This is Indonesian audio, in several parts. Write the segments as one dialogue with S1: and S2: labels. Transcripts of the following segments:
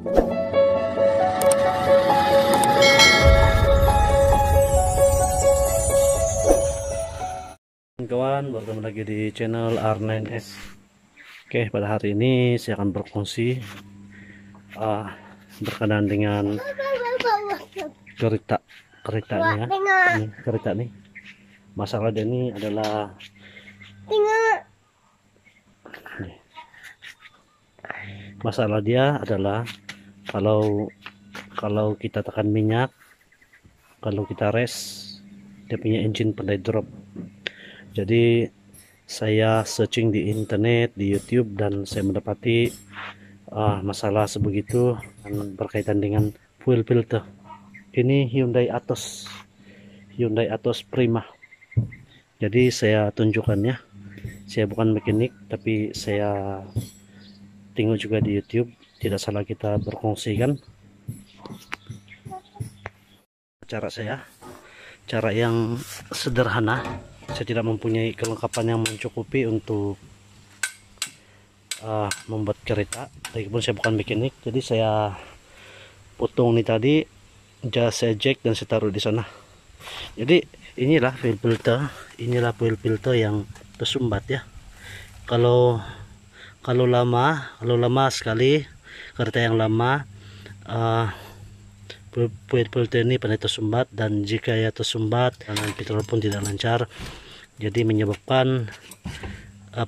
S1: Kawan, bertemu lagi di channel R9S. Oke, pada hari ini saya akan berfungsi berkenaan dengan keretanya. Ini kereta nih. Masalah dia ini adalah kalau kita tekan minyak, kalau kita rest, dia punya engine pandai drop. Jadi saya searching di internet, di YouTube, dan saya mendapati masalah sebegitu berkaitan dengan fuel filter. Ini Hyundai Atos Prima. Jadi saya tunjukkannya. Saya bukan mekanik, tapi saya tengok juga di YouTube. Tidak salah kita berfungsi kan. Cara yang sederhana. Saya tidak mempunyai kelengkapan yang mencukupi untuk membuat kereta, lagipun saya bukan mekanik. Jadi saya potong nih tadi, saya jack dan saya taruh di sana. Jadi inilah fuel filter yang tersumbat ya. Kalau lama sekali kereta yang lama, fuel filter ini pandai tersumbat, dan jika ya tersumbat dan petrol pun tidak lancar, jadi menyebabkan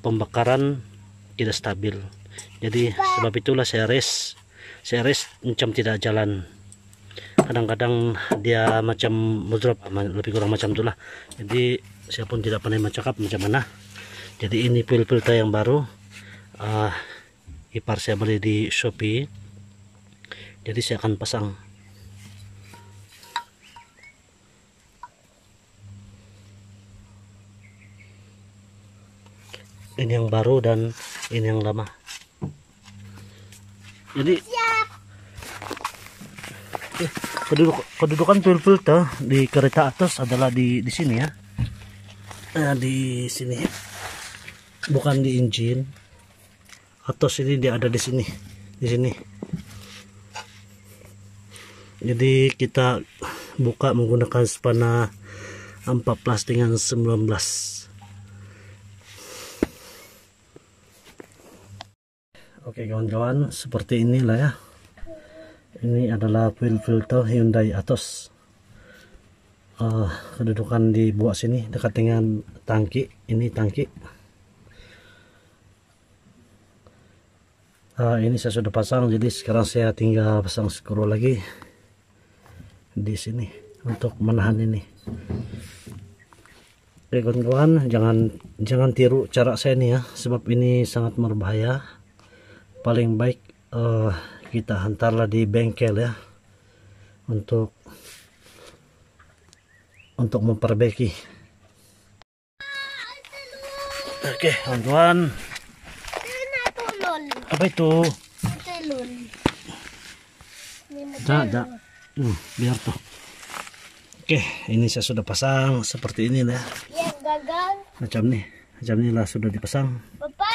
S1: pembakaran tidak stabil. Jadi sebab itulah saya rest macam tidak jalan. Kadang-kadang dia macam drop, lebih kurang macam itulah. Jadi saya pun tidak pandai mencakap macam mana. Jadi ini fuel filter yang baru, ipar saya beli di Shopee. Jadi saya akan pasang. Ini yang baru dan ini yang lama. Jadi kedudukan fuel filter di kereta Atos adalah di sini ya. Di sini, bukan di engine. Atos ini dia ada di sini, Jadi kita buka menggunakan spana 14 dengan 19. Oke kawan-kawan, seperti inilah ya. Ini adalah fuel filter Hyundai Atos. Kedudukan di bawah sini dekat dengan tangki. Ini tangki. Ini saya sudah pasang, jadi sekarang saya tinggal pasang skru lagi di sini untuk menahan ini. Oke kawan-kawan, jangan tiru cara saya ini ya, sebab ini sangat berbahaya. Paling baik kita hantarlah di bengkel ya, untuk memperbaiki. Oke kawan-kawan, apa itu? Biar tuh. Oke, ini saya sudah pasang seperti ini ya. Macam nih lah sudah dipasang.
S2: Bapak.